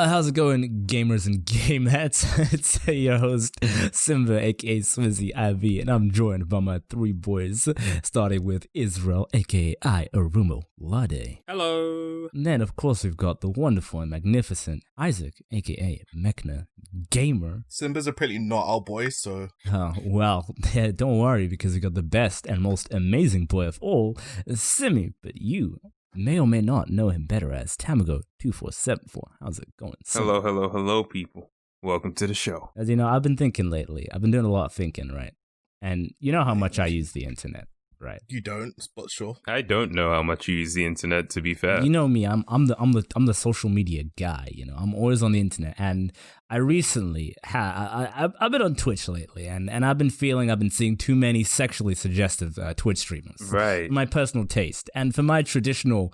How's it going, gamers and gameheads? It's your host, Simba, aka Swizzy IV, and I'm joined by my three boys, starting with Israel, aka Arumo Lade. Hello. And then, of course, we've got the wonderful and magnificent Isaac, aka Mechna Gamer. Simba's apparently not our boy, so... Oh, well, yeah, don't worry, because we got the best and most amazing boy of all, Simi, but you may or may not know him better as Tamago2474. How's it going, Simi? Hello, people. Welcome to the show. As you know, I've been thinking lately. I've been doing a lot of thinking, right? And you know how much I use the internet, right? You don't, but sure. I don't know how much you use the internet, to be fair. You know me. I'm the social media guy. You know, I'm always on the internet, and I recently I've been on Twitch lately, and I've been seeing too many sexually suggestive Twitch streamers. Right. My personal taste, and for my traditional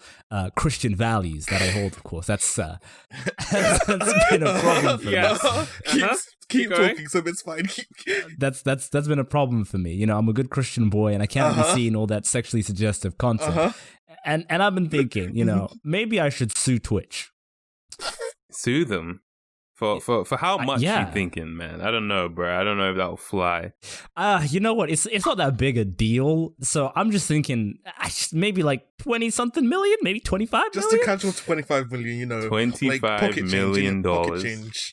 Christian values that I hold, of course, that's been a problem for me. Keep talking, so it's fine. That's been a problem for me. You know, I'm a good Christian boy, and I can't be seeing all that sexually suggestive content. And I've been thinking, you know, maybe I should sue Twitch. Sue them? For how much yeah. you thinking, man? I don't know, bro. I don't know if that'll fly. You know what? It's not that big a deal. So I'm just thinking, maybe like 20-something million, maybe 25 just million? a casual 25 million, you know. $25 million.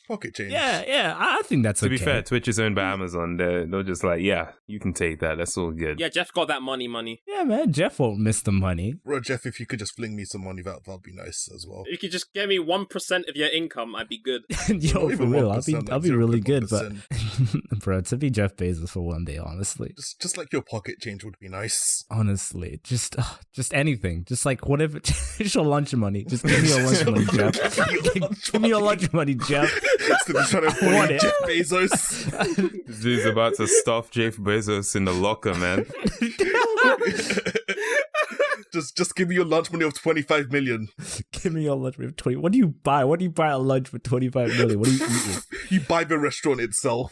Pocket change. Yeah, I think that's okay. To be fair, Twitch is owned by Amazon. They're just like, yeah, you can take that. That's all good. Yeah, Jeff got that money. Yeah, man, Jeff won't miss the money. Bro, Jeff, if you could just fling me some money, that'd be nice as well. If you could just give me 1% of your income, I'd be good. Yo, for real, I'll be really good, but 0.1%. bro, to be Jeff Bezos for one day, honestly. Just like your pocket change would be nice. Honestly, just anything, just like whatever. Just your lunch money. Just give me your lunch money, Jeff. Give me your lunch money, Jeff. Instead of trying to bully Jeff Bezos. This dude's about to stuff Jeff Bezos in the locker, man. Just give me your lunch money of 25 million. Give me your lunch money of 20. What do you buy? What do you buy at lunch for 25 million? What are you eating? You buy the restaurant itself.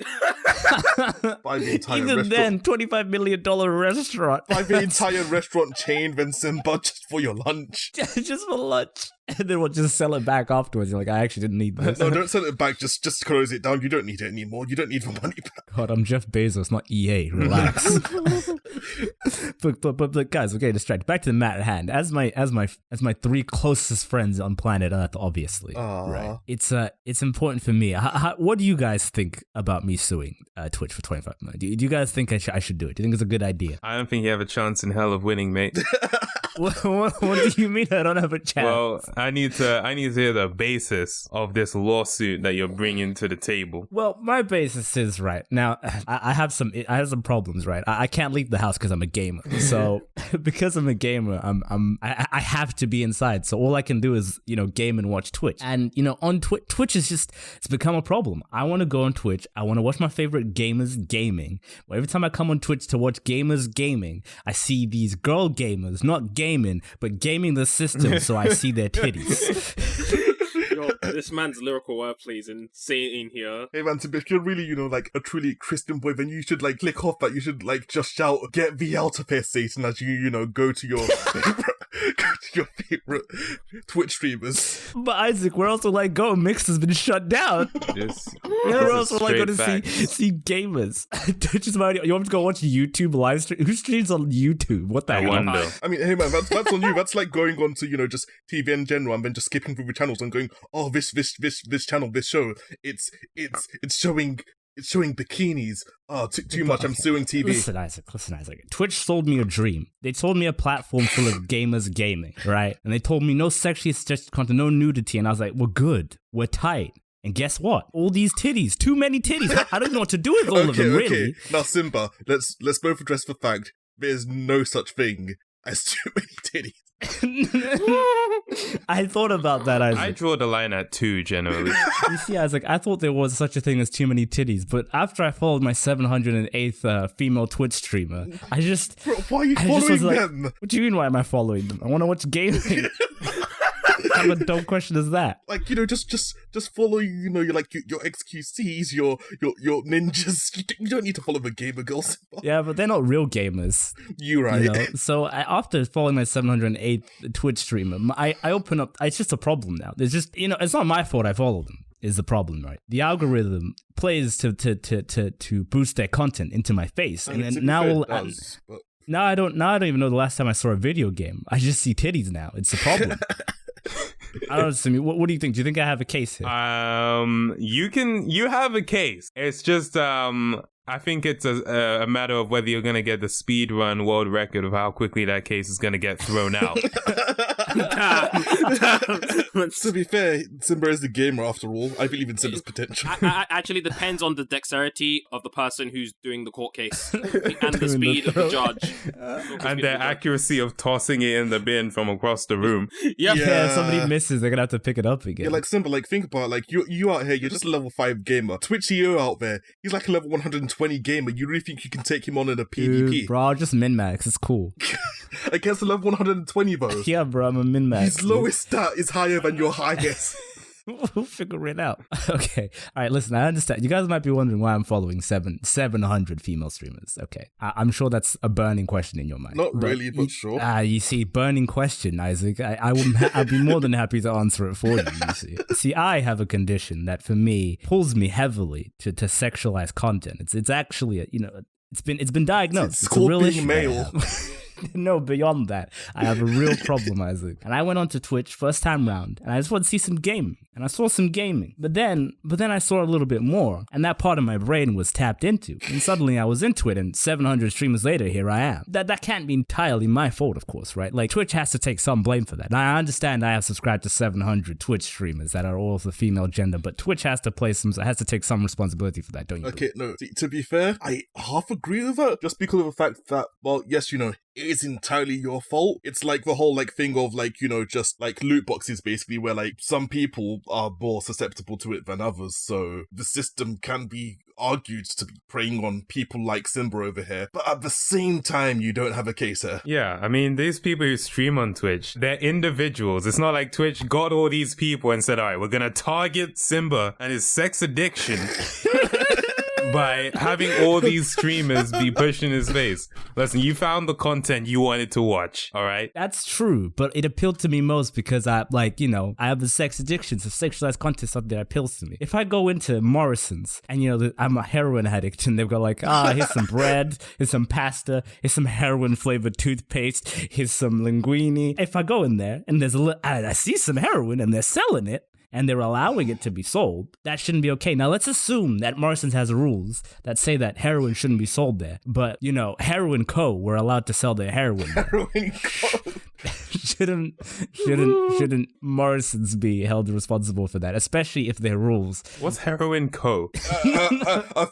Buy the entire Even restaurant. then, $25 million restaurant. Buy the entire restaurant chain, then Simba, just for your lunch. Just for lunch. And then we'll just sell it back afterwards. You're like, I actually didn't need this. No, don't sell it back. Just close it down. You don't need it anymore. You don't need the money back. God, I'm Jeff Bezos, not EA. Relax. but guys, we're getting distracted. Back to the matter at hand. As my three closest friends on planet Earth, obviously, right? It's important for me. What do you guys think about me suing Twitch for 25 million? Do you guys think I should do it? Do you think it's a good idea? I don't think you have a chance in hell of winning, mate. What do you mean I don't have a chance? Well, I need to hear the basis of this lawsuit that you're bringing to the table. Well, my basis is right now. I have some problems, right? I can't leave the house because I'm a gamer. So because I'm a gamer, I have to be inside. So all I can do is game and watch Twitch. And on Twitch is it's become a problem. I want to go on Twitch. I want to watch my favorite gamers gaming. But every time I come on Twitch to watch gamers gaming, I see these girl gamers not gaming, but gaming the system. So I see their titties. Yo, this man's lyrical wordplay is insane here. Hey man, if you're really, like a truly Christian boy, then you should click off that. You should just shout, "Get thee out of here, Satan!" as you go to your favorite Twitch streamers. But Isaac, we're also Go Mix has been shut down. We're also going to see gamers. Twitch is you want me to go watch YouTube live stream? Who streams on YouTube? What the hell? Wonder. I mean, hey man, that's on you. That's like going on to just TV in general and then just skipping through the channels and going, oh, this channel, this show, it's showing bikinis. Oh, too much. I'm suing TV. Listen, Isaac. Twitch sold me a dream. They told me a platform full of gamers gaming, right? And they told me no sexually suggestive content, no nudity. And I was like, we're good. We're tight. And guess what? All these titties. Too many titties. I don't know what to do with all of them, really. Okay. Now, Simba, let's both address the fact there's no such thing as too many titties. I thought about that, Isaac. I draw the line at 2, generally. You see, Isaac, I thought there was such a thing as too many titties, but after I followed my 708th female Twitch streamer, I just... Bro, why are you following them? What do you mean, why am I following them? I want to watch gaming. kind of a dumb question is that? Like, just follow, your XQCs, your ninjas. You don't need to follow the gamer girls. Yeah, but they're not real gamers. You're right. So after following my 708th Twitch streamer, I open up. It's just a problem now. There's just it's not my fault I follow them. Is the problem, right? The algorithm plays to boost their content into my face, and then now now I don't even know the last time I saw a video game. I just see titties now. It's a problem. I don't know, Simi. What do you think? Do you think I have a case here? You have a case. It's just I think it's a matter of whether you're going to get the speed run world record of how quickly that case is going to get thrown out. To be fair, Simba is the gamer after all. I believe in Simba's potential. Actually depends on the dexterity of the person who's doing the court case and the speed of the judge. And their accuracy of tossing it in the bin from across the room. Yeah, somebody misses, they're going to have to pick it up again. Yeah, like Simba, think about you out here, you're just a level 5 gamer. Twitch CEO out there, he's like a level 120 gamer. You really think you can take him on in a PvP? Dude, bro, just min-max. It's cool. Against a level 120, though. Yeah, bro, I'm a min-max. His lowest stat is higher than your highest. We'll figure it out. Okay. All right, listen, I understand. You guys might be wondering why I'm following 700 female streamers. Okay. I'm sure that's a burning question in your mind. Not really, but sure. You see, burning question, Isaac. I'd be more than happy to answer it for you, you see. See, I have a condition that for me pulls me heavily to sexualize content. It's actually, it's been diagnosed. It's called a real being issue. male. No, beyond that, I have a real problem, Isaac. And I went onto Twitch first time round, and I just wanted to see some gaming. And I saw some gaming. But then I saw a little bit more, and that part of my brain was tapped into. And suddenly I was into it, and 700 streamers later, here I am. That can't be entirely my fault, of course, right? Like, Twitch has to take some blame for that. Now, I understand I have subscribed to 700 Twitch streamers that are all of the female gender, but Twitch has to take some responsibility for that, don't you? Okay, no, to be fair, I half agree with her, just because of the fact that, well, yes, it is entirely your fault. It's like the whole thing of just loot boxes basically, where some people are more susceptible to it than others, so the system can be argued to be preying on people like Simba over here, but at the same time you don't have a case here. Yeah, I mean, these people who stream on Twitch, they're individuals. It's not like Twitch got all these people and said, all right, we're gonna target Simba and his sex addiction by having all these streamers be pushed in his face. Listen, you found the content you wanted to watch, all right? That's true, but it appealed to me most because I have a sex addiction, so sexualized content is something that appeals to me. If I go into Morrison's and, I'm a heroin addict and they've got here's some bread, here's some pasta, here's some heroin flavored toothpaste, here's some linguine. If I go in there and I see some heroin and they're selling it, and they're allowing it to be sold, that shouldn't be okay. Now, let's assume that Morrison's has rules that say that heroin shouldn't be sold there. But, Heroin Co. were allowed to sell their heroin there. Heroin Co. Shouldn't Morrison's be held responsible for that, especially if their rules? What's Heroin Co? A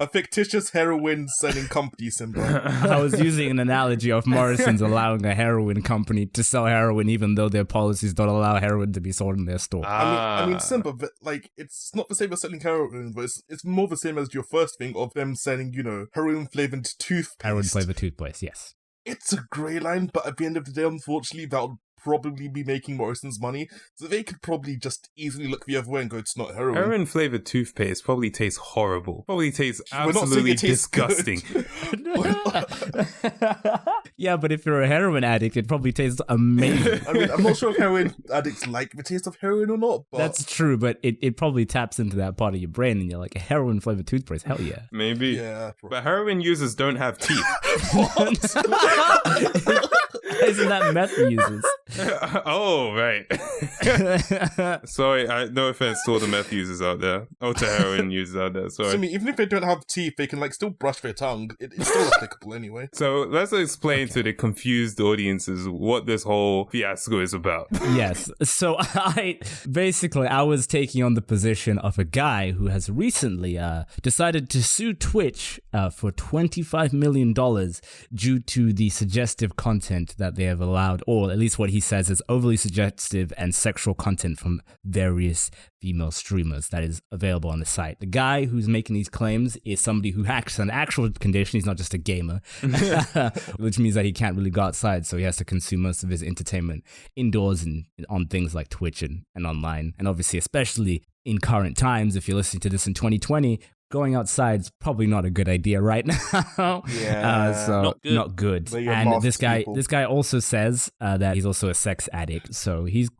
fictitious heroin selling company, Simba. I was using an analogy of Morrison's allowing a heroin company to sell heroin even though their policies don't allow heroin to be sold in their store. I mean, Simba, but it's not the same as selling heroin, but it's more the same as your first thing of them selling, heroin flavored toothpaste. Heroin flavored toothpaste, yes. It's a grey line, but at the end of the day, unfortunately, that'll probably be making Morrison's money, so they could probably just easily look the other way and go, it's not heroin. Heroin flavored toothpaste probably tastes horrible. Probably tastes absolutely disgusting. Yeah, but if you're a heroin addict, it probably tastes amazing. I mean, I'm not sure if heroin addicts like the taste of heroin or not, but... That's true, but it probably taps into that part of your brain and you're like, a heroin flavored toothpaste, hell yeah. Maybe. Yeah. But heroin users don't have teeth. Isn't that meth users? Oh, right. Sorry, no offense to all the meth users out there. Oh, to heroin users out there, sorry. So, I mean, even if they don't have teeth, they can still brush their tongue. It's still applicable anyway. So let's explain to the confused audiences what this whole fiasco is about. Yes. So I was taking on the position of a guy who has recently decided to sue Twitch for $25 million due to the suggestive content that they have allowed, or at least what he says is overly suggestive and sexual content from various female streamers that is available on the site. The guy who's making these claims is somebody who has an actual condition. He's not just a gamer, which means that he can't really go outside, so he has to consume most of his entertainment indoors and on things like Twitch and online. And obviously, especially in current times, if you're listening to this in 2020, going outside's probably not a good idea right now. Yeah, so not good. And this guy also says that he's also a sex addict. So he's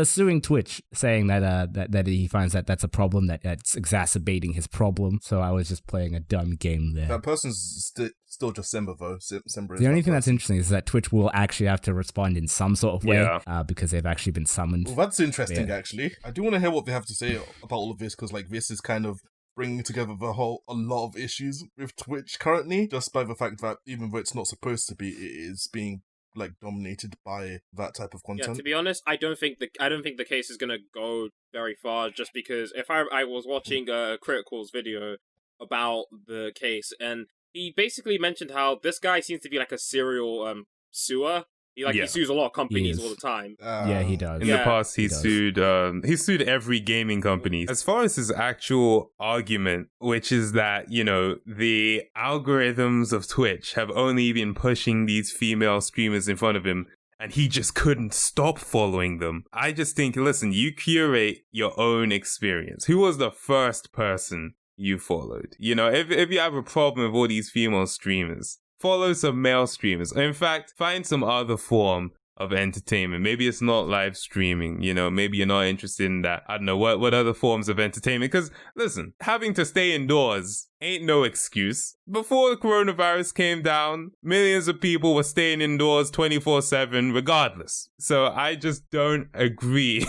suing Twitch, saying that he finds that that's a problem, that's exacerbating his problem. So I was just playing a dumb game there. That person's still just Simba though. Simba is the only thing that's interesting is that Twitch will actually have to respond in some sort of way, Yeah. because they've actually been summoned. Well, that's interesting actually. I do want to hear what they have to say about all of this, because like this is kind of bringing together a lot of issues with Twitch currently, just by the fact that even though it's not supposed to be, it is being like dominated by that type of content. Yeah, to be honest, I don't think the case is gonna go very far. Just because if I was watching Critical's video about the case, and he basically mentioned how this guy seems to be like a serial suer. He sues a lot of companies all the time. Yeah, he does. In the past, he sued every gaming company. As far as his actual argument, which is that, the algorithms of Twitch have only been pushing these female streamers in front of him, and he just couldn't stop following them. I just think, listen, you curate your own experience. Who was the first person you followed? If you have a problem with all these female streamers, follow some male streamers. In fact, find some other form of entertainment. Maybe it's not live streaming, maybe you're not interested in that. I don't know, what other forms of entertainment? Because, listen, having to stay indoors ain't no excuse. Before the coronavirus came down, millions of people were staying indoors 24/7 regardless. So I just don't agree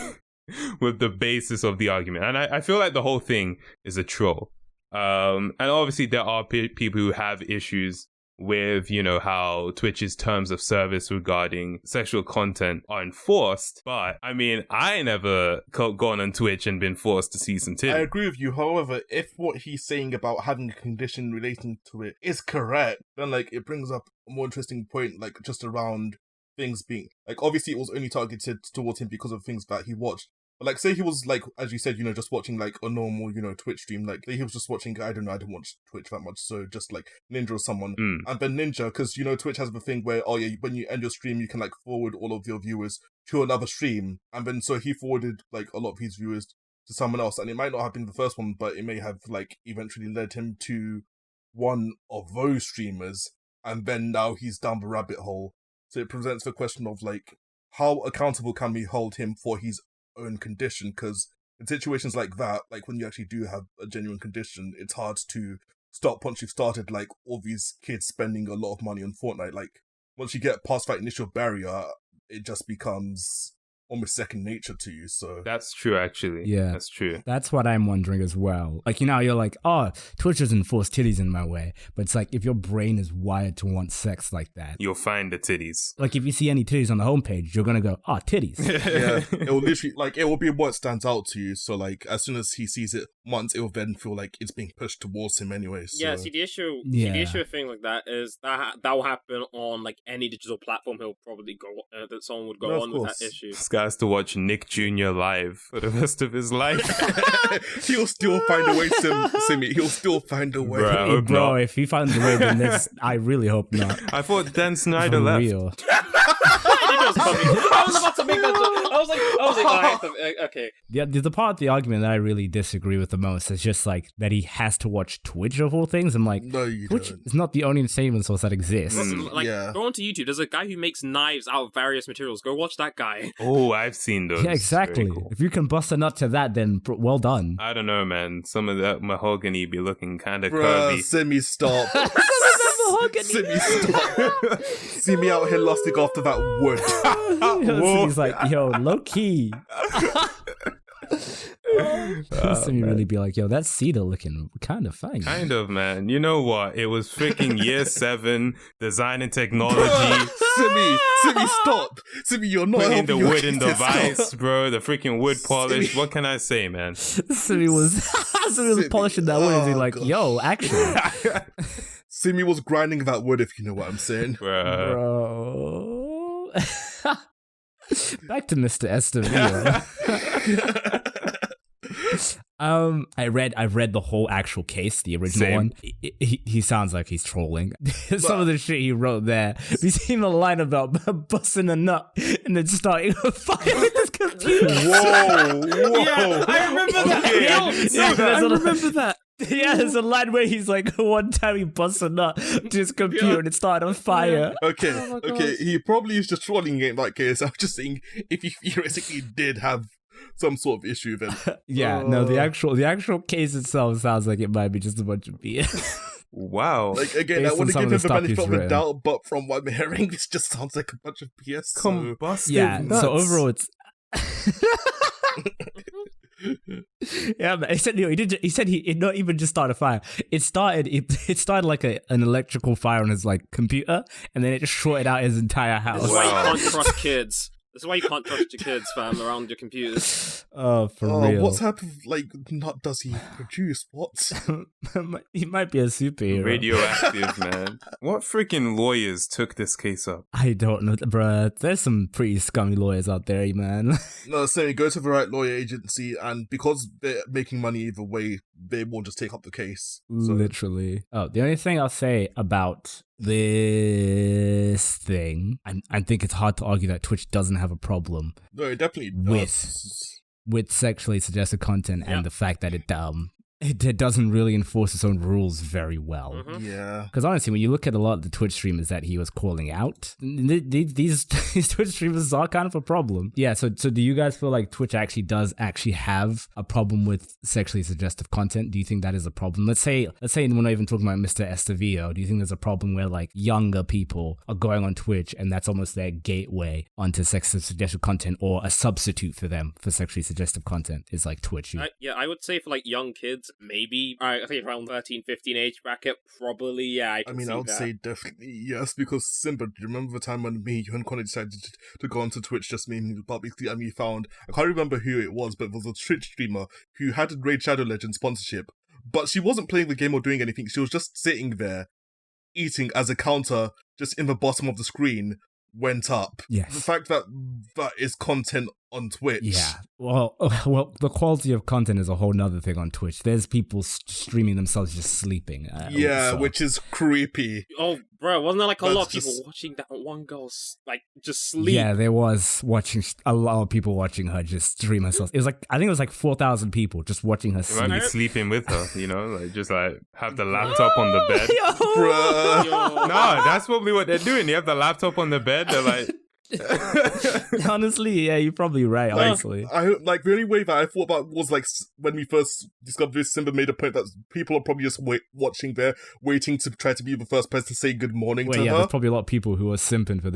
with the basis of the argument. And I feel like the whole thing is a troll. And obviously there are people who have issues with, how Twitch's terms of service regarding sexual content are enforced. But, I mean, I never gone on Twitch and been forced to see some titties. I agree with you. However, if what he's saying about having a condition relating to it is correct, then, it brings up a more interesting point, just around things being... obviously it was only targeted towards him because of things that he watched. But, say he was, as you said, just watching, a normal, Twitch stream. Say he was just watching, I don't know, I don't watch Twitch that much, so just, Ninja or someone. And then Ninja, because, Twitch has the thing where, when you end your stream, you can, forward all of your viewers to another stream. And then, so he forwarded, a lot of his viewers to someone else. And it might not have been the first one, but it may have, eventually led him to one of those streamers. And then now he's down the rabbit hole. So it presents the question of, how accountable can we hold him for his own condition? Because in situations like that, when you actually do have a genuine condition, it's hard to stop once you've started all these kids spending a lot of money on Fortnite. Once you get past that initial barrier, it just becomes almost second nature to you. So that's true, actually. Yeah, that's true. That's what I'm wondering as well. You're like, oh, Twitch doesn't force titties in my way, but it's if your brain is wired to want sex like that, you'll find the titties. If you see any titties on the homepage, you're gonna go, oh, titties. Yeah, it will literally it will be what stands out to you. So as soon as he sees it once, it will then feel like it's being pushed towards him anyway. So. Yeah. See, the issue with things like that is that will happen on any digital platform. He'll probably go that someone would go on with that issue. Has to watch Nick Jr. live for the rest of his life. He'll still find a way, Simi. He'll still find a way. Bro, if he finds a way, then I really hope not. I thought Dan Snyder left. Real. I was about to make that joke. I was like, oh, okay. The part of the argument that I really disagree with the most is just that he has to watch Twitch of all things. I'm like, no, you Twitch don't. is not the only entertainment source that exists. Go onto YouTube. There's a guy who makes knives out of various materials. Go watch that guy. Oh, I've seen those. Yeah, exactly. Cool. If you can bust a nut to that, then well done. I don't know, man. Some of that mahogany be looking kind of curvy. Simi, stop. Simi, stop. See me out here lusting after that wood. Simi's like, yo, low key. Simi really be like, yo, that cedar looking kind of fine. Kind of, man. You know what? It was freaking year 7, design and technology. Simi, stop. Simi, you're not putting the wood in the stop. vice, bro. The freaking wood polish. What can I say, man? Simi was polishing that wood and he's like, yo, actually. Simi was grinding that wood, if you know what I'm saying. Bro. Back to Mr. Estevio. I've read the whole actual case, the original Same. one. He sounds like he's trolling. Some of the shit he wrote there. We seen the line about busting a nut and then starting a fire with his computer. Whoa! Yeah, I remember that. Okay. I remember that. Yeah, there's a line where he's like, one time he busts a nut to his computer and it started on fire. Okay, Oh my okay. God. He probably is just trolling in that case. I'm just saying, if he theoretically did have some sort of issue, then Yeah, no, the actual case itself sounds like it might be just a bunch of BS. Wow. like again, Based I on want to some give of the him the stuff he's benefit of the written. doubt, but from what I'm hearing, this just sounds like a bunch of BS. So. Combusted Yeah, nuts. so overall it's yeah, but he said he not even just started a fire. It started like an electrical fire on his like computer, and then it just shorted out his entire house. This is why Wow. you can't trust kids. This is why you can't trust your kids, fam, around your computers. Oh, for Oh, real. what type of like nut does he produce? What? He might be a superhero. Radioactive, man. What freaking lawyers took this case up? I don't know, bruh. There's some pretty scummy lawyers out there, man. No, saying go to the right lawyer agency, and because they're making money either way, they will just take up the case. So, Literally. Oh, the only thing I'll say about this thing, I think it's hard to argue that Twitch doesn't have a problem no, it definitely With- does. with sexually suggested content Yeah. and the fact that it doesn't really enforce its own rules very well. Mhm. Yeah. Because honestly, when you look at a lot of the Twitch streamers that he was calling out, these Twitch streamers are kind of a problem. Yeah, so do you guys feel like Twitch does have a problem with sexually suggestive content? Do you think that is a problem? Let's say we're not even talking about Mr. Estevio. Do you think there's a problem where like younger people are going on Twitch and that's almost their gateway onto sexually suggestive content, or a substitute for them for sexually suggestive content is like Twitch? I would say for like young kids, maybe. I think around 13, 15 age bracket, probably. Yeah, I I can mean, see I would that. say definitely yes, because Simba, do you remember the time when me, you and Connor decided to go onto Twitch, just me and basically, and we found, I can't remember who it was, but it was a Twitch streamer who had a Raid Shadow Legends sponsorship, but she wasn't playing the game or doing anything, she was just sitting there, eating as a counter, just in the bottom of the screen, went up. Yes. The fact that that is content on Twitch. Yeah. Well, the quality of content is a whole nother thing on Twitch. There's people streaming themselves just sleeping. Yeah, so- which is creepy. Oh, bro, wasn't there like a lot of That's people just- watching that one girl like just sleep? Yeah, there was a lot of people watching her just stream herself. It was like, I think it was like 4,000 people just watching her They might sleep. be sleeping with her, like just like have the laptop on the bed. Bruh. Yo. No, that's probably what they're doing. They have the laptop on the bed. They're like, Honestly, yeah, you're probably right, honestly. I like the only way that I thought about was like when we first discovered this. Simba made a point that people are probably just watching there, waiting to try to be the first person to say good morning Well, to yeah, her. there's probably a lot of people who are simping for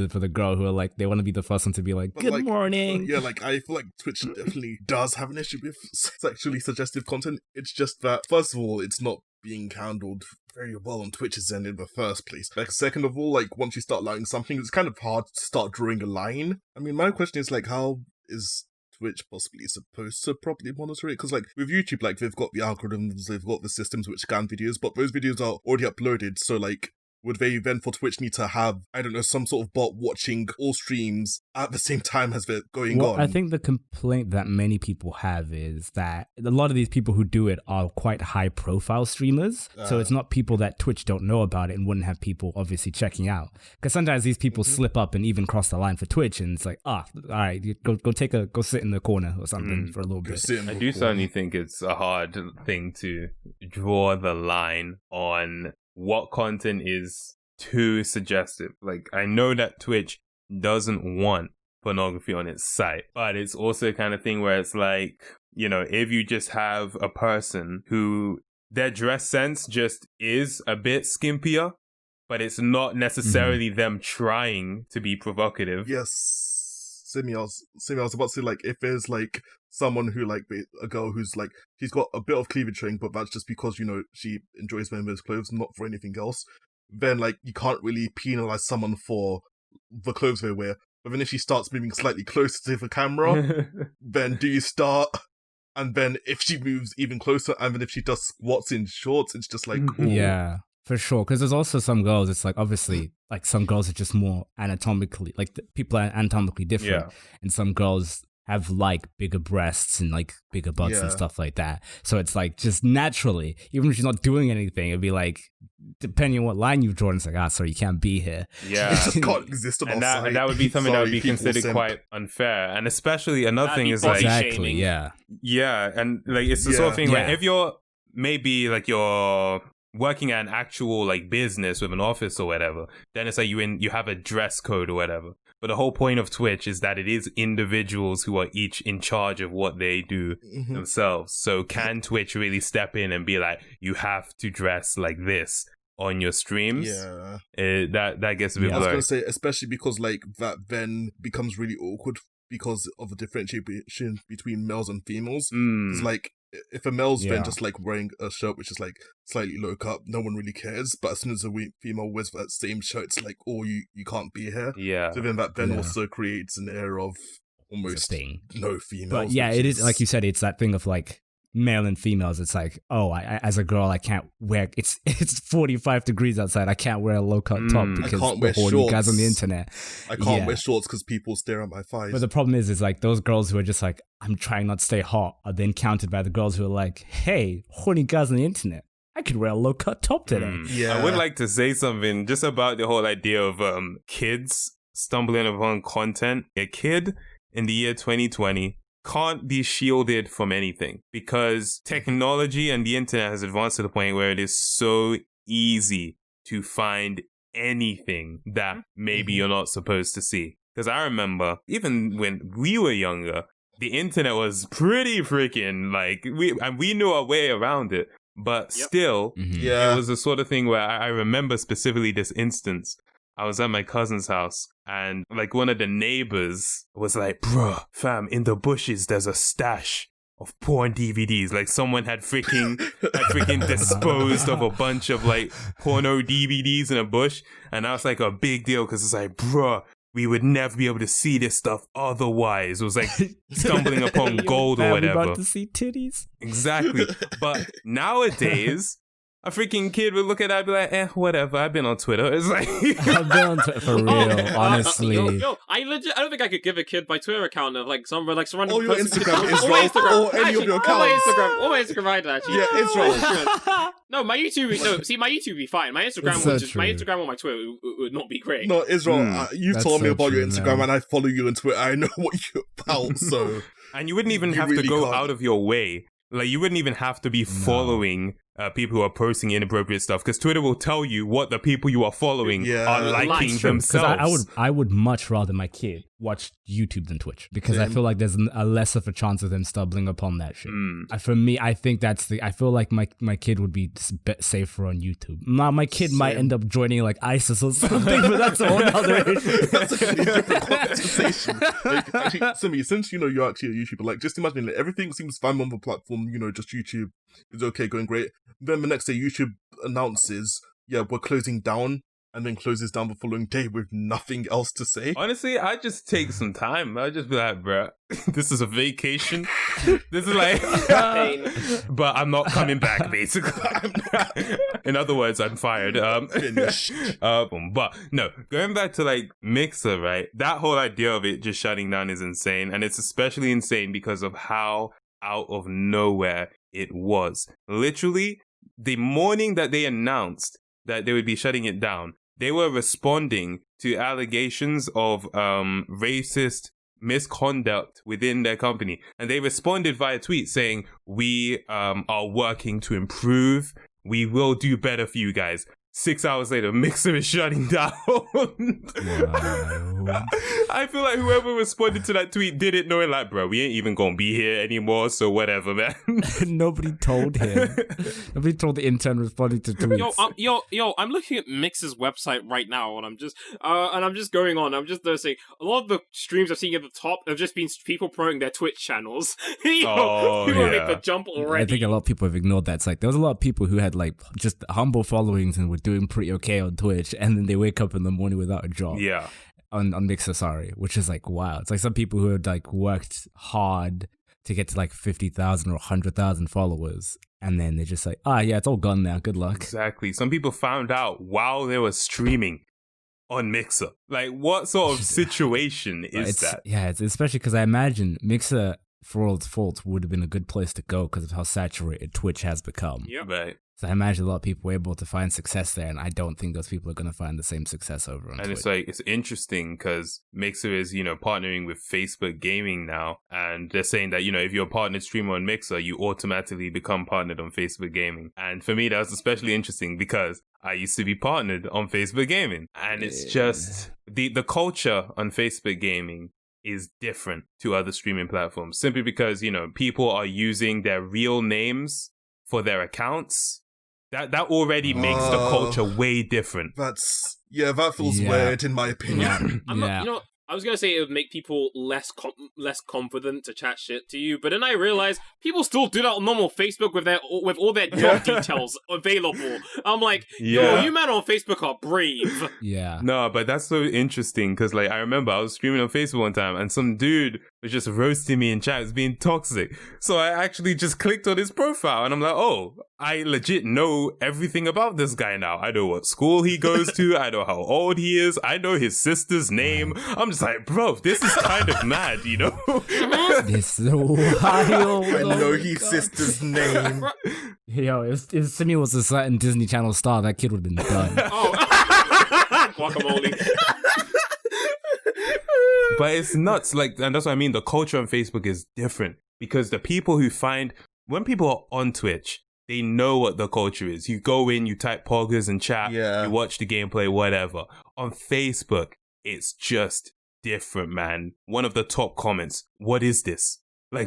for the girl who are like, they want to be the first one to be like, But, good like, morning. Yeah, like I feel like Twitch definitely does have an issue with sexually suggestive content. It's just that first of all, it's not being handled very well on Twitch's end in the first place. Like, second of all, like once you start allowing something, it's kind of hard to start drawing a line. I mean, my question is like, how is Twitch possibly supposed to properly monitor it? Because like with YouTube, like they've got the algorithms, they've got the systems which scan videos, but those videos are already uploaded. So like, would they then for Twitch need to have, I don't know, some sort of bot watching all streams at the same time as they're going Well, on? I think the complaint that many people have is that a lot of these people who do it are quite high profile streamers. So it's not people that Twitch don't know about it and wouldn't have people obviously checking out. Because sometimes these people slip up and even cross the line for Twitch, and it's like, all right, go sit in the corner or something for a little bit. I do certainly think it's a hard thing to draw the line on what content is too suggestive. Like, I know that Twitch doesn't want pornography on its site, but it's also a kind of thing where it's like, if you just have a person who their dress sense just is a bit skimpier, but it's not necessarily them trying to be provocative. Yes, Simi, I was about to say, like, if there's like someone who like a girl who's like, she's got a bit of cleavage showing, but that's just because she enjoys wearing those clothes, not for anything else, then like you can't really penalize someone for the clothes they wear. But then if she starts moving slightly closer to the camera, then do you start? And then if she moves even closer, and then if she does squats in shorts, it's just like, ooh. Yeah. For sure, because there's also some girls. It's like obviously, like some girls are just more anatomically, like people are anatomically different, and some girls have like bigger breasts and like bigger butts and stuff like that. So it's like just naturally, even if she's not doing anything, it'd be like depending on what line you've drawn, it's like sorry, you can't be here. Yeah, You just can't exist on and our side. that would be something that would be Sorry, considered people quite unfair. And especially another That'd thing be is like, body Exactly. shaming. Yeah. and like it's the sort of thing Yeah. where if you're maybe like you're working at an actual like business with an office or whatever, then it's like you have a dress code or whatever. But the whole point of Twitch is that it is individuals who are each in charge of what they do themselves. So can Twitch really step in and be like, you have to dress like this on your streams? Yeah. That gets a bit I was blurry. going to say, especially because like that then becomes really awkward because of the differentiation between males and females. It's like if a male's then just like wearing a shirt which is like slightly low cut, no one really cares. But as soon as a female wears that same shirt, it's like, oh, you can't be here. Yeah. So then that then also creates an air of almost thing. no females. But yeah, which it is like you said. It's that thing of like male and females. It's like, oh, I as a girl, I can't wear. It's 45 degrees outside. I can't wear a low cut top because can't the wear horny guys on the shorts. internet. I can't wear shorts because people stare at my thighs. But the problem is like those girls who are just like, I'm trying not to stay hot, are then countered by the girls who are like, hey, horny guys on the internet, I could wear a low cut top today. Yeah. I would like to say something just about the whole idea of kids stumbling upon content. A kid in the year 2020 can't be shielded from anything because technology and the internet has advanced to the point where it is so easy to find anything that maybe you're not supposed to see. Because I remember even when we were younger, the internet was pretty freaking like we knew our way around it, but still, it was the sort of thing where I remember specifically this instance. I was at my cousin's house and like one of the neighbors was like, bruh, fam, in the bushes, there's a stash of porn DVDs. Like someone had freaking disposed of a bunch of like porno DVDs in a bush. And that was like a big deal because it's like, bruh, we would never be able to see this stuff otherwise. It was like stumbling upon gold or whatever. About to see titties. Exactly. But nowadays, a freaking kid would look at that and be like, whatever, I've been on Twitter. It's like... I've been on Twitter for real, honestly. I don't think I could give a kid my Twitter account of like some like some random Or your person. Instagram, Or Israel, my Instagram. or any of your accounts. Or my Instagram right actually. Yeah, Israel. No, my YouTube. No, see, my YouTube would be fine. My Instagram It's would so just my true. Instagram or my Twitter would not be great. No, Israel, you've That's told me so about your true, Instagram man. and I follow you on Twitter. I know what you're about, so... And you wouldn't even You have to really go can't. out of your way. Like, you wouldn't even have to be following people who are posting inappropriate stuff because Twitter will tell you what the people you are following are liking themselves. I would much rather my kid watch YouTube than Twitch because I feel like there's a less of a chance of them stumbling upon that shit. For me, I think I feel like my kid would be safer on YouTube. My kid might end up joining like ISIS or something, but that's a whole other issue. That's a completely different conversation. Like, actually, Simi, since you know you're actually a YouTuber, like just imagine like, everything seems fine on the platform. You know, just YouTube is okay, going great. Then the next day, YouTube announces, "Yeah, we're closing down," and then closes down the following day with nothing else to say. Honestly, I just take some time. I just be like, bruh, this is a vacation. This is like, but I'm not coming back, basically. In other words, I'm fired. But no, going back to like Mixer, right? That whole idea of it just shutting down is insane. And it's especially insane because of how out of nowhere it was. Literally, the morning that they announced that they would be shutting it down, they were responding to allegations of racist misconduct within their company. And they responded via tweet saying, we are working to improve. We will do better for you guys. 6 hours later, Mixer is shutting down. I feel like whoever responded to that tweet didn't know it. Like, bro, we ain't even gonna be here anymore, so whatever, man. Nobody told him. Nobody told the intern responding to tweets. Yo, I'm looking at Mix's website right now, and I'm just going on. I'm just saying a lot of the streams I've seen at the top have just been people promoting their Twitch channels. People make the jump already. I think a lot of people have ignored that. It's like there was a lot of people who had like just humble followings and were doing pretty okay on Twitch, and then they wake up in the morning without a job. On Mixer, which is like wow. It's like some people who had like worked hard to get to like 50,000 or 100,000 followers. And then they're just like, yeah, it's all gone now. Good luck. Exactly. Some people found out while they were streaming on Mixer. Like, what sort of situation is that? Yeah, it's especially because I imagine Mixer, for all its faults, would have been a good place to go because of how saturated Twitch has become. Yep. Right. So I imagine a lot of people were able to find success there, and I don't think those people are going to find the same success over on Twitch. And it's like, it's interesting because Mixer is, partnering with Facebook Gaming now. And they're saying that, if you're a partnered streamer on Mixer, you automatically become partnered on Facebook Gaming. And for me, that was especially interesting because I used to be partnered on Facebook Gaming. And it's just, the culture on Facebook Gaming is different to other streaming platforms simply because, people are using their real names for their accounts. That already makes the culture way different. That feels weird in my opinion. I'm not, I was gonna say it would make people less confident to chat shit to you, but then I realized people still do that on normal Facebook with all their job details available. I'm like, yo, you men on Facebook are brave. Yeah. No, but that's so interesting because, I remember I was streaming on Facebook one time and some dude was just roasting me in chat, was being toxic. So I actually just clicked on his profile and I'm like, oh, I legit know everything about this guy now. I know what school he goes to. I know how old he is. I know his sister's name. I'm just like, bro, this is kind of mad, This is wild. I know his sister's name. Yo, if Simi was a certain Disney Channel star, that kid would have been done. Guacamole. But it's nuts. And that's what I mean. The culture on Facebook is different because the people when people are on Twitch, they know what the culture is. You go in, you type poggers and chat, you watch the gameplay, whatever. On Facebook, it's just different, man. One of the top comments, what is this?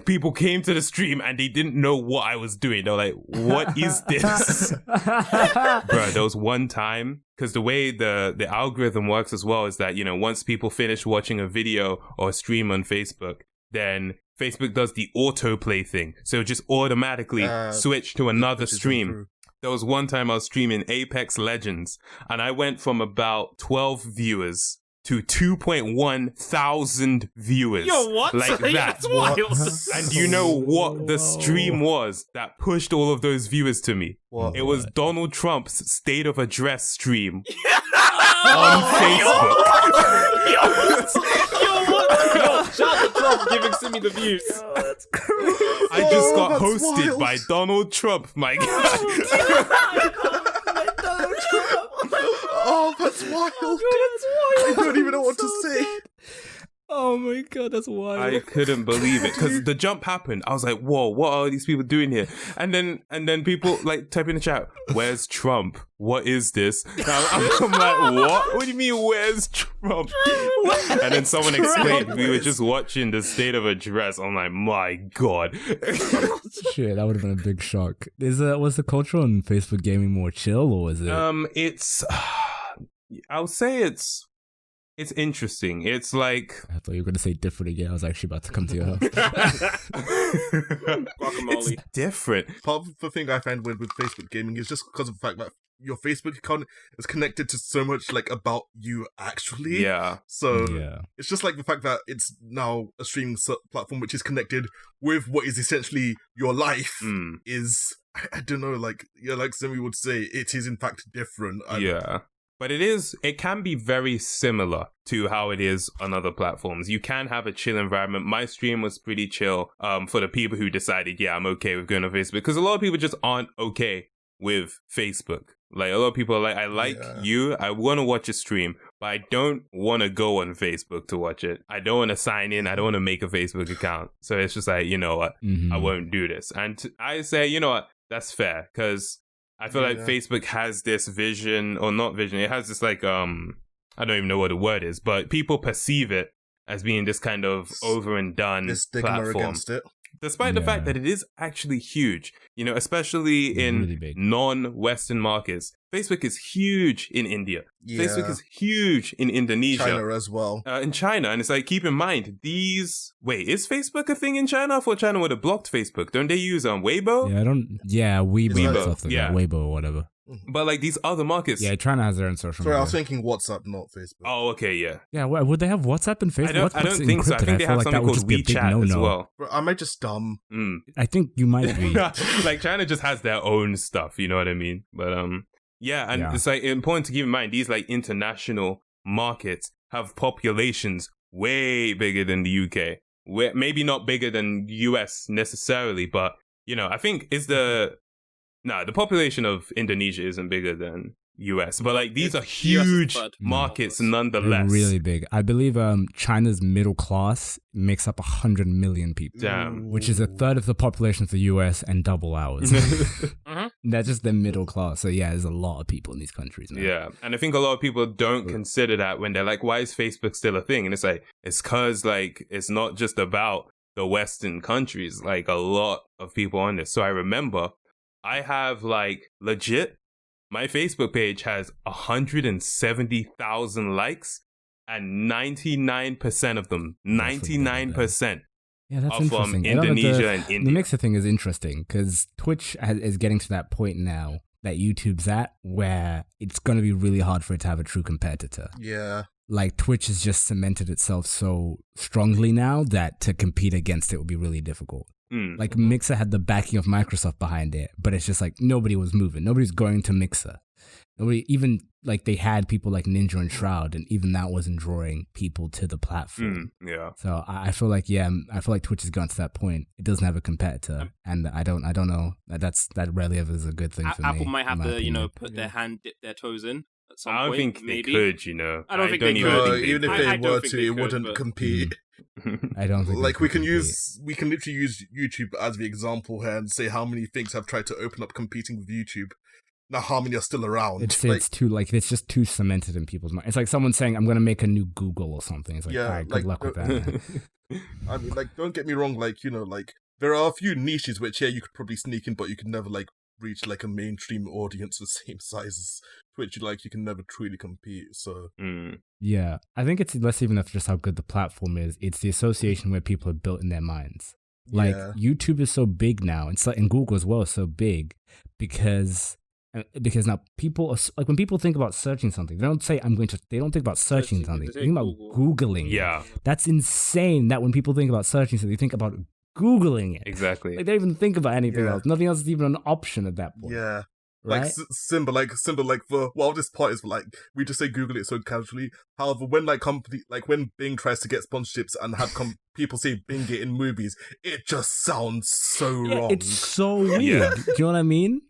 People came to the stream and they didn't know what I was doing. They're like, what is this? Bro, there was one time, because the way the algorithm works as well is that, once people finish watching a video or a stream on Facebook, then Facebook does the autoplay thing. So it just automatically switch to another stream. There was one time I was streaming Apex Legends and I went from about 12 viewers to 2.1 thousand viewers. Yo, what? Like that. That's wild. And do you know what the stream was that pushed all of those viewers to me? What? It was Donald Trump's State of Address stream on Facebook. Yo, shout out to Trump giving Simi the views. That's crazy. I just got that's hosted wild. by Donald Trump, my guy. Oh, that's wild. I don't even know what to say. Oh my god, that's wild. I couldn't believe it because the jump happened. I was like, "Whoa, what are these people doing here?" And then people type in the chat, "Where's Trump? What is this?" I'm like, "What? What do you mean, where's Trump?" And then someone explained we were just watching the State of Address. I'm like, "My god." Shit, that would have been a big shock. Was the culture on Facebook gaming more chill, or is it? It's. I would say it's interesting. It's like I thought you were going to say different again. I was actually about to come to your house. Guacamole. It's different. Part of the thing I find weird with Facebook gaming is just because of the fact that your Facebook account is connected to so much about you actually. Yeah. So Yeah. it's just the fact that it's now a streaming platform which is connected with what is essentially your life is, I don't know, like Simi would say, it is in fact different. Yeah. But it can be very similar to how it is on other platforms. You can have a chill environment. My stream was pretty chill for the people who decided, yeah, I'm okay with going on Facebook. Because a lot of people just aren't okay with Facebook. A lot of people are like, I like you, I want to watch a stream, but I don't want to go on Facebook to watch it. I don't want to sign in. I don't want to make a Facebook account. So it's just like, you know what, I won't do this. And I say, you know what, that's fair. Because I feel like Facebook has this vision, or not vision, it has this I don't even know what the word is, but people perceive it as being this kind of over and done This stigma platform. against it. Despite the fact that it is actually huge, especially in really big. non-Western markets. Facebook is huge in India. Yeah. Facebook is huge in Indonesia. China as well. In China. And it's like, keep in mind, is Facebook a thing in China? I thought China would have blocked Facebook. Don't they use Weibo? Yeah, Weibo and Weibo, stuff like yeah. that. Weibo or whatever. But like these other markets. Yeah, China has their own social Sorry, media. I was thinking WhatsApp, not Facebook. Oh, okay, yeah. Yeah, would they have WhatsApp and Facebook? I don't think so. I think they have something called WeChat as well. Bro, am I just dumb? I think you might be. Like China just has their own stuff, you know what I mean? But yeah, and it's like important to keep in mind these like international markets have populations way bigger than the UK. Maybe not bigger than US necessarily, but you know, I think the population of Indonesia isn't bigger than US, but like these are huge markets nonetheless. They're really big. I believe China's middle class makes up 100 million people. Damn. Which is a third of the population of the US and double ours. That's just the middle class. So yeah, there's a lot of people in these countries now. Yeah. And I think a lot of people don't consider that when they're like, why is Facebook still a thing? And it's like, it's because like, it's not just about the Western countries, like a lot of people on this. So I remember I have like legit, my Facebook page has 170,000 likes and 99% of them, 99% yeah, that's are from interesting. Indonesia and India. The Mixer thing is interesting because Twitch is getting to that point now that YouTube's at where it's going to be really hard for it to have a true competitor. Yeah. Like Twitch has just cemented itself so strongly now that to compete against it would be really difficult. Like Mixer had the backing of Microsoft behind it, but it's just like nobody was moving. Nobody's going to Mixer. Nobody, even like they had people like Ninja and Shroud, and even that wasn't drawing people to the platform. Yeah. So I feel like Twitch has gone to that point. It doesn't have a competitor, and I don't know. That rarely ever is a good thing for Apple me. might have to put their hand, dip their toes in. At some I don't point, think maybe. they could, you know. I don't think they even could. think Even if I they don't were think to, they it could, wouldn't but- compete. I don't think Like they we can compete. literally use YouTube as the example here and say how many things have tried to open up competing with YouTube. Now how many are still around? It's just too cemented in people's mind. It's like someone saying, "I'm going to make a new Google" or something. It's like, all right, good luck with that. I mean, like, don't get me wrong. Like, you know, like there are a few niches which you could probably sneak in, but you can never like reach like a mainstream audience the same size as Twitch. Like, you can never truly compete. So Yeah, I think it's less even of just how good the platform is. It's the association where people are built in their minds. Like YouTube is so big now, and Google as well is so big because now people are like, when people think about searching something, they don't say they don't think about searching something. They think about Googling. Yeah. That's insane that when people think about searching something, they think about Googling it. Exactly. Like they don't even think about anything else. Nothing else is even an option at that point. yeah. Right? Like Simba, for while this part is like we just say Google it so casually. However, when when Bing tries to get sponsorships and have people say Bing it in movies, it just sounds so wrong. It's so weird. Do you know what I mean?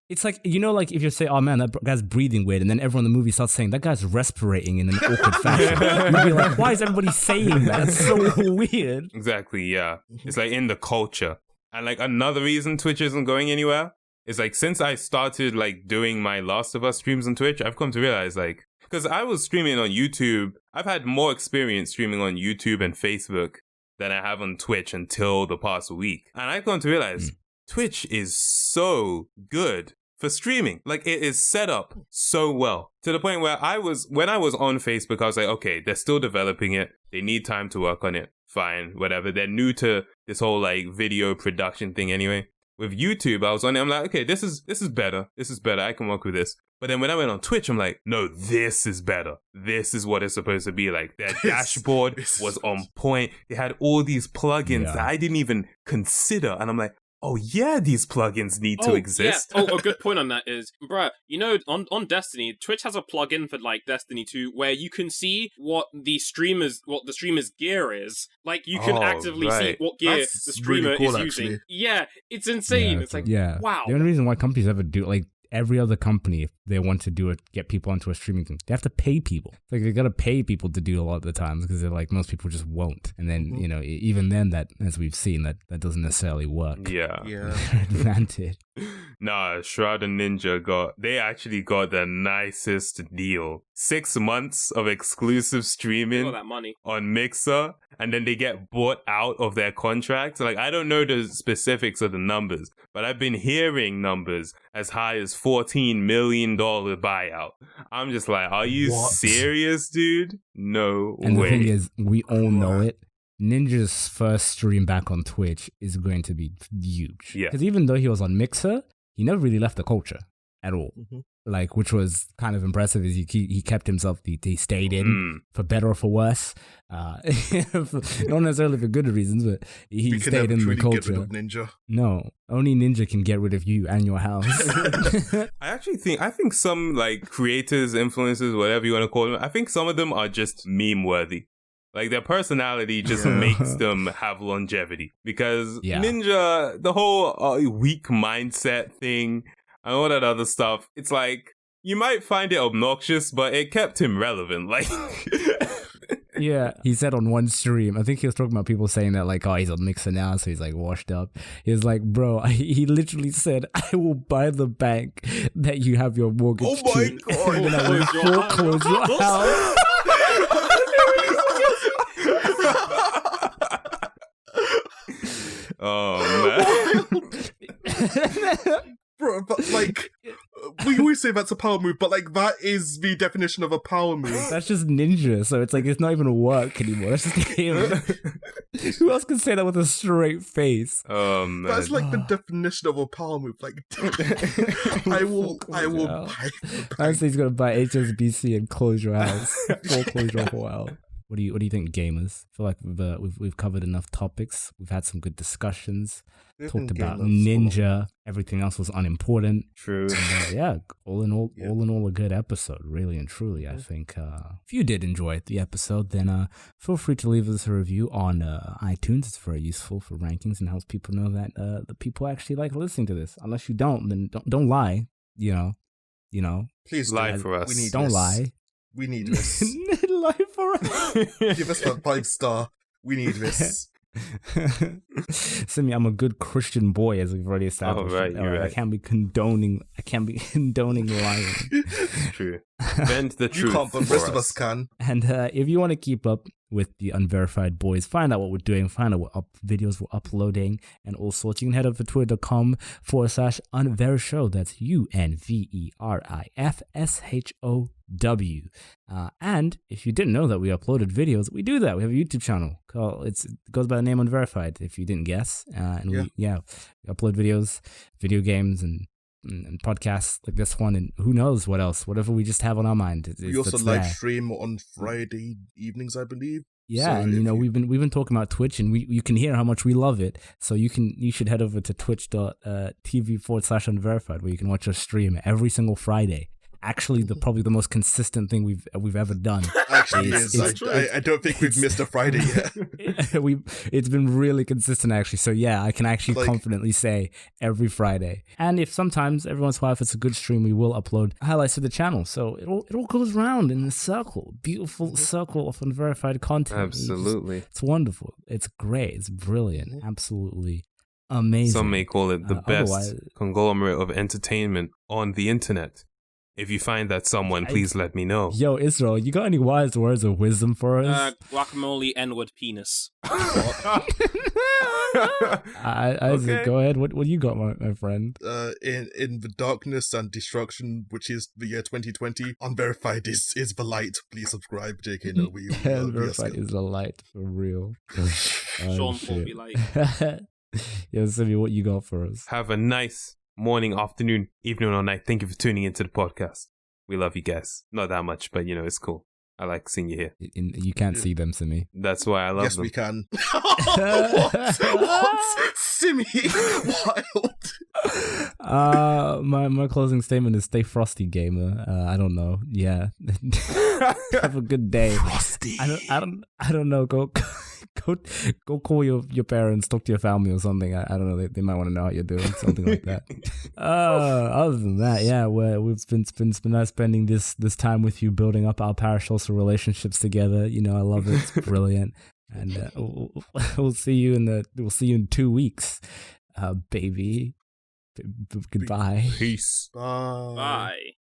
It's like, you know, like if you say, "Oh man, that guy's breathing weird," and then everyone in the movie starts saying that guy's respirating in an awkward fashion. You'd be like, "Why is everybody saying that? It's so weird." Exactly, yeah. It's like in the culture. And like another reason Twitch isn't going anywhere is like since I started like doing my Last of Us streams on Twitch, I've come to realize like, because I was streaming on YouTube, I've had more experience streaming on YouTube and Facebook than I have on Twitch until the past week. And I've come to realize Twitch is so good for streaming. Like it is set up so well to the point where when I was on Facebook, I was like, okay, they're still developing it. They need time to work on it. Fine, whatever. They're new to this whole like video production thing anyway. With YouTube, I was on it. I'm like, okay, this is better. This is better. I can work with this. But then when I went on Twitch, I'm like, no, this is better. This is what it's supposed to be like. Their dashboard was on point. They had all these plugins that I didn't even consider. And I'm like, oh yeah, these plugins need to exist. Yeah. Oh, a good point on that is, bruh, you know, on Destiny, Twitch has a plugin for like Destiny 2 where you can see what the streamer's gear is. Like you can actively see what gear That's the streamer really cool, is using. actually. Yeah, it's insane. Yeah, it's like, yeah. wow. The only reason why companies ever do, like every other company, if they want to do it, get people onto a streaming thing, they have to pay people. Like they gotta pay people to do a lot of the times because they're like, most people just won't. And then you know, even then, that as we've seen, that doesn't necessarily work. Yeah. Advantage. Nah, Shroud and Ninja they actually got the nicest deal. 6 months of exclusive streaming All that money. on Mixer, and then they get bought out of their contract. Like, I don't know the specifics of the numbers, but I've been hearing numbers as high as $14 million buyout. I'm just like, are you serious, dude? No And way. the thing is, we all know it. Ninja's first stream back on Twitch is going to be huge. Yeah. Because even though he was on Mixer, he never really left the culture. at all. Mhm. Like, which was kind of impressive, is he kept himself, he stayed in for better or for worse. Not necessarily for good reasons, but he We can stayed never in the truly culture. get rid of Ninja. No, only Ninja can get rid of you and your house. I think some like creators, influencers, whatever you want to call them, I think some of them are just meme worthy. Like their personality just makes them have longevity. Because Ninja, the whole weak mindset thing and all that other stuff, it's like, you might find it obnoxious, but it kept him relevant. Like, yeah, he said on one stream, I think he was talking about people saying that, like, oh, he's a mixer now, so he's like washed up. He was like, bro, he literally said, I will buy the bank that you have your mortgage Oh my to, God. and then I will foreclose your house. oh man. Bro, but like, we always say that's a power move, but like, that is the definition of a power move. That's just Ninja, so it's like, it's not even a work anymore. That's just him. Who else can say that with a straight face? Oh man. That's like the definition of a power move. Like, I will buy the bank. Honestly, he's gonna buy HSBC and close your house, foreclose your whole house. What do you think, gamers? I feel like we've covered enough topics. We've had some good discussions. Talked about Ninja. Everything else was unimportant. True. And, all in all, a good episode, really and truly. I think if you did enjoy the episode, then feel free to leave us a review on iTunes. It's very useful for rankings and helps people know that the people actually like listening to this. Unless you don't, then don't lie. You know. Please lie for us. We need don't this. lie. We need this. Lie for us. Give us that 5-star. We need this. Simi, I'm a good Christian boy, as we've already established. Oh, right, you're right. I can't be condoning lying. It's true. Vent the truth. You can't, but the for rest of us can. And if you want to keep up with the Unverified boys, find out what we're doing, find out what videos we're uploading, and all sorts, you can head over to twitter.com/unverishow. That's UNVERIFSHOW. And if you didn't know that we uploaded videos, we do that. We have a YouTube channel called, it goes by the name Unverified, if you didn't guess. We upload videos, video games, and podcasts like this one, and who knows what else, whatever we just have on our mind. We also live stream on Friday evenings, I believe. Yeah, so, and we've been talking about Twitch, and you can hear how much we love it. So you should head over to twitch.tv/unverified, where you can watch us stream every single Friday. Actually, probably the most consistent thing we've ever done. Actually, I don't think we've missed a Friday yet. It's been really consistent, actually. So yeah, I can actually confidently say every Friday. And if sometimes, every once in a while, if it's a good stream, we will upload highlights to the channel. So it all goes round in a circle, beautiful circle of unverified content. Absolutely, it's wonderful. It's great. It's brilliant. Absolutely amazing. Some may call it the best conglomerate of entertainment on the internet. If you find that someone, please let me know. Yo, Israel, you got any wise words of wisdom for us? Guacamole, N-word, penis. Isaac, go ahead. What do you got, my friend? In the darkness and destruction, which is the year 2020, Unverified is the light. Please subscribe, JK. No, Unverified is the light, for real. Sean Paul be like. Yo, Simi, what you got for us? Have a nice morning, afternoon, evening, or night. Thank you for tuning into the podcast. We love you guys. Not that much, but it's cool. I like seeing you here. You can't see them, Simi. That's why I love them. Yes, we can. What? Simi? Wild. My closing statement is stay frosty, gamer. I don't know. Yeah. Have a good day. Frosty. I don't know. Go call your parents, talk to your family or something. I don't know. They might want to know how you're doing, something like that. Other than that, yeah, it's been nice spending this time with you, building up our parasocial relationships together. I love it. It's brilliant. And we'll see you in 2 weeks, baby. Goodbye. Peace. Bye. Bye.